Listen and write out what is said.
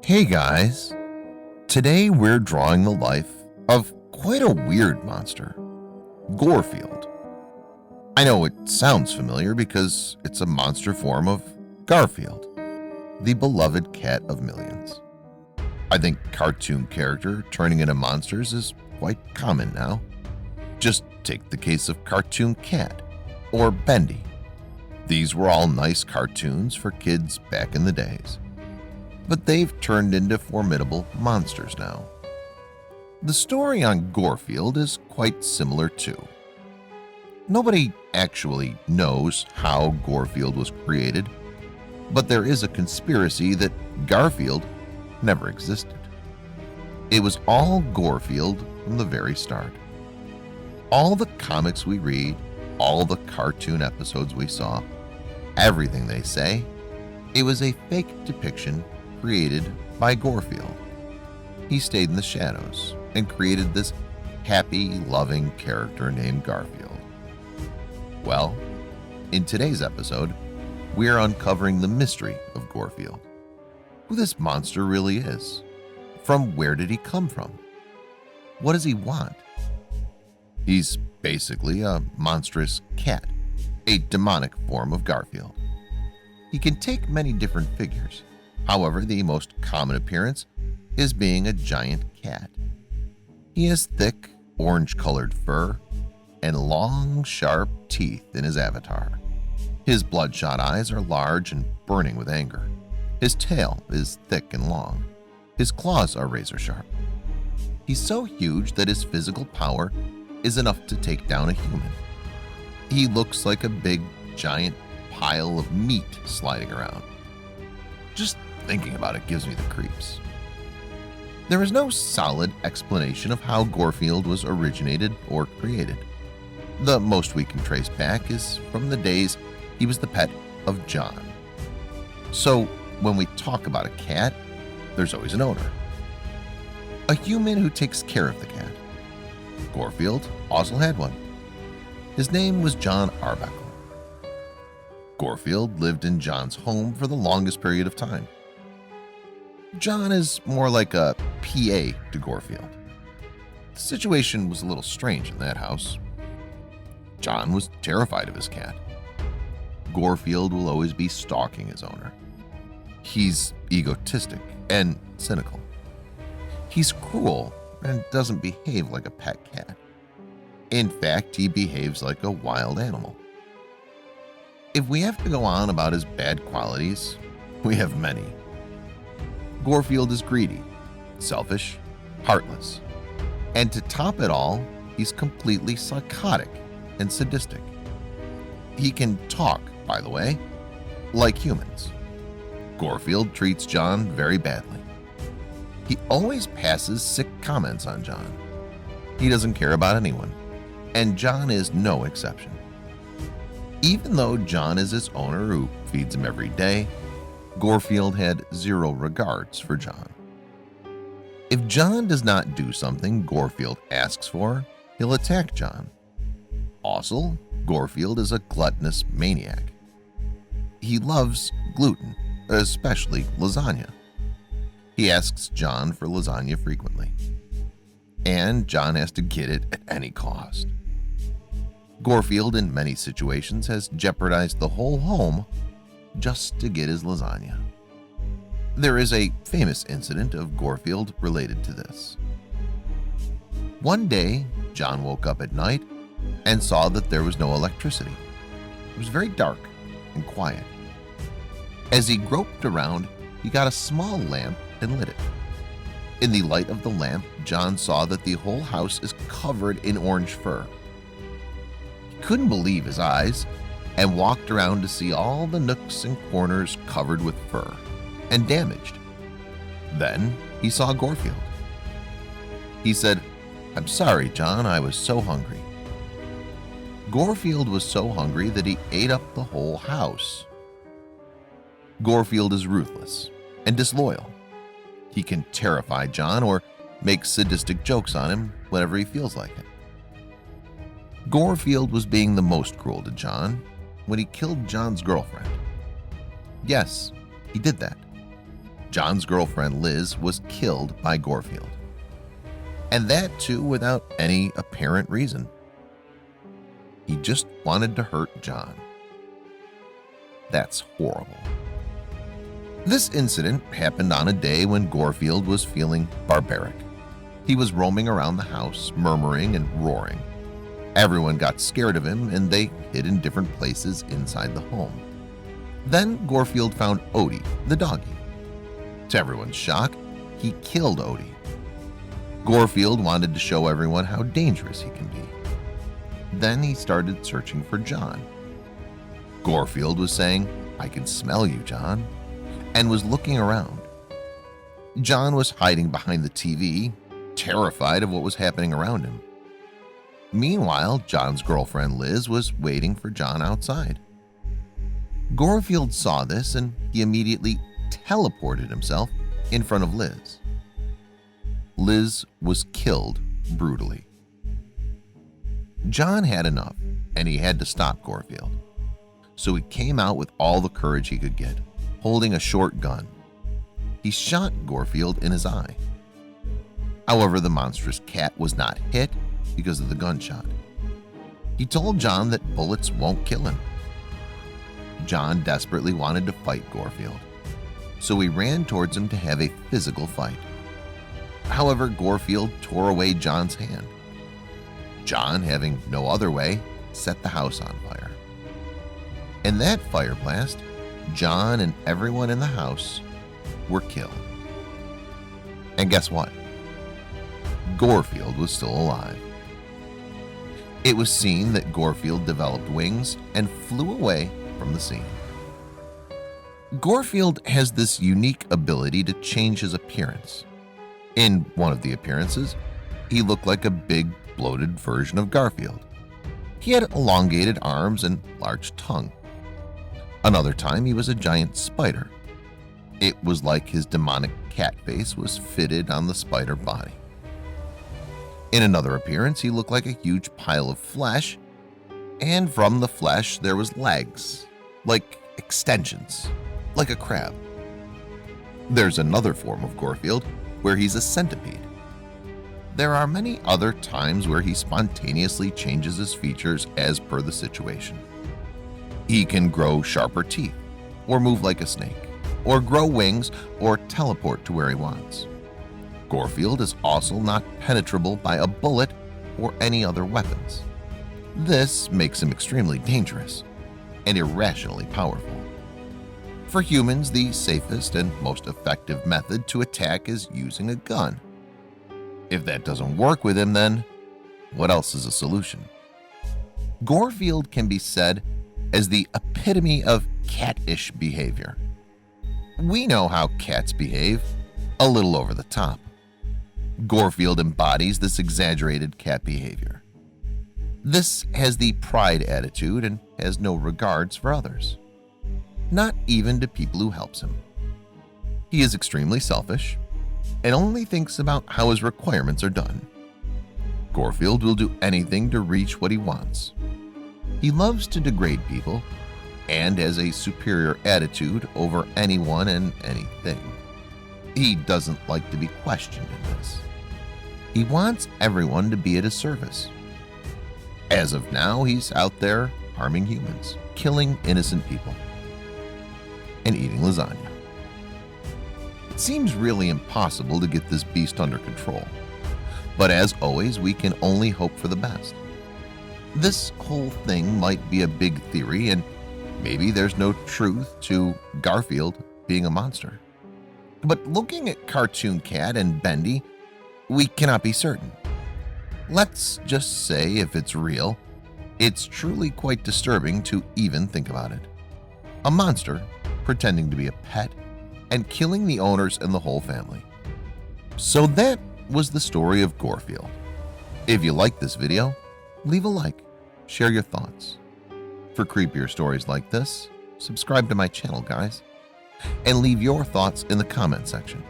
Hey guys, today we're drawing the life of quite a weird monster, Gorefield. I know it sounds familiar because it's a monster form of Garfield, the beloved cat of millions. I think cartoon character turning into monsters is quite common now. Just take the case of Cartoon Cat or Bendy. These were all nice cartoons for kids back in the days, but they've turned into formidable monsters now. The story on Gorefield is quite similar too. Nobody actually knows how Gorefield was created, but there is a conspiracy that Garfield never existed. It was all Gorefield from the very start. All the comics we read, all the cartoon episodes we saw, everything they say, it was a fake depiction created by Gorefield. He stayed in the shadows and created this happy, loving character named Garfield. Well, in today's episode, we are uncovering the mystery of Gorefield, who this monster really is. From where did he come from? What does he want? He's basically a monstrous cat, a demonic form of Garfield. He can take many different figures. However, the most common appearance is being a giant cat. He has thick, orange-colored fur and long, sharp teeth in his avatar. His bloodshot eyes are large and burning with anger. His tail is thick and long. His claws are razor-sharp. He's so huge that his physical power is enough to take down a human. He looks like a big, giant pile of meat sliding around. Just thinking about it gives me the creeps. There is no solid explanation of how Gorefield was originated or created. The most we can trace back is from the days he was the pet of Jon. So when we talk about a cat, there's always an owner, a human who takes care of the cat. Gorefield also had one. His name was Jon Arbuckle. Gorefield lived in Jon's home for the longest period of time. Jon is more like a PA to Gorefield. The situation was a little strange in that house. Jon was terrified of his cat. Gorefield will always be stalking his owner. He's egotistic and cynical. He's cruel and doesn't behave like a pet cat. In fact, he behaves like a wild animal. If we have to go on about his bad qualities, we have many. Gorefield is greedy, selfish, heartless, and to top it all, he's completely psychotic and sadistic. He can talk, by the way, like humans. Gorefield treats Jon very badly. He always passes sick comments on Jon. He doesn't care about anyone, and Jon is no exception. Even though Jon is his owner who feeds him every day, Gorefield had zero regards for Jon. If Jon does not do something Gorefield asks for, he'll attack Jon. Also, Gorefield is a gluttonous maniac. He loves gluten, especially lasagna. He asks Jon for lasagna frequently, and Jon has to get it at any cost. Gorefield in many situations has jeopardized the whole home just to get his lasagna. There is a famous incident of Gorefield related to this. One day, Jon woke up at night and saw that there was no electricity. It was very dark and quiet. As he groped around, he got a small lamp and lit it. In the light of the lamp, Jon saw that the whole house is covered in orange fur. He couldn't believe his eyes and walked around to see all the nooks and corners covered with fur and damaged. Then he saw Gorefield. He said, "I'm sorry, Jon, I was so hungry." Gorefield was so hungry that he ate up the whole house. Gorefield is ruthless and disloyal. He can terrify Jon or make sadistic jokes on him whenever he feels like it. Gorefield was being the most cruel to Jon when he killed Jon's girlfriend. Yes, he did that. John's girlfriend Liz was killed by Gorefield. And that too without any apparent reason. He just wanted to hurt Jon. That's horrible. This incident happened on a day when Gorefield was feeling barbaric. He was roaming around the house, murmuring and roaring. Everyone got scared of him and they hid in different places inside the home. Then Gorefield found Odie, the doggie. To everyone's shock, he killed Odie. Gorefield wanted to show everyone how dangerous he can be. Then he started searching for Jon. Gorefield was saying, "I can smell you, Jon," and was looking around. Jon was hiding behind the TV, terrified of what was happening around him. Meanwhile, Jon's girlfriend Liz was waiting for Jon outside. Gorefield saw this and he immediately teleported himself in front of Liz. Liz was killed brutally. Jon had enough and he had to stop Gorefield. So he came out with all the courage he could get, holding a short gun. He shot Gorefield in his eye. However, the monstrous cat was not hit because of the gunshot. He told Jon that bullets won't kill him. Jon desperately wanted to fight Gorefield, so he ran towards him to have a physical fight. However, Gorefield tore away Jon's hand. Jon, having no other way, set the house on fire. In that fire blast, Jon and everyone in the house were killed. And guess what? Gorefield was still alive. It was seen that Gorefield developed wings and flew away from the scene. Gorefield has this unique ability to change his appearance. In one of the appearances, he looked like a big, bloated version of Garfield. He had elongated arms and large tongue. Another time, he was a giant spider. It was like his demonic cat face was fitted on the spider body. In another appearance, he looked like a huge pile of flesh, and from the flesh there was legs, like extensions, like a crab. There's another form of Gorefield where he's a centipede. There are many other times where he spontaneously changes his features as per the situation. He can grow sharper teeth, or move like a snake, or grow wings, or teleport to where he wants. Gorefield is also not penetrable by a bullet or any other weapons. This makes him extremely dangerous and irrationally powerful. For humans, the safest and most effective method to attack is using a gun. If that doesn't work with him, then what else is a solution? Gorefield can be said as the epitome of cat-ish behavior. We know how cats behave, a little over the top. Gorefield embodies this exaggerated cat behavior. This has the pride attitude and has no regards for others, not even to people who helps him. He is extremely selfish and only thinks about how his requirements are done. Gorefield will do anything to reach what he wants. He loves to degrade people and has a superior attitude over anyone and anything. He doesn't like to be questioned in this. He wants everyone to be at his service. As of now, he's out there harming humans, killing innocent people, and eating lasagna. It seems really impossible to get this beast under control, but as always, we can only hope for the best. This whole thing might be a big theory, and maybe there's no truth to Garfield being a monster. But looking at Cartoon Cat and Bendy, we cannot be certain. Let's just say if it's real, it's truly quite disturbing to even think about it. A monster pretending to be a pet and killing the owners and the whole family. So that was the story of Gorefield. If you liked this video, leave a like, share your thoughts. For creepier stories like this, subscribe to my channel, guys, and leave your thoughts in the comment section.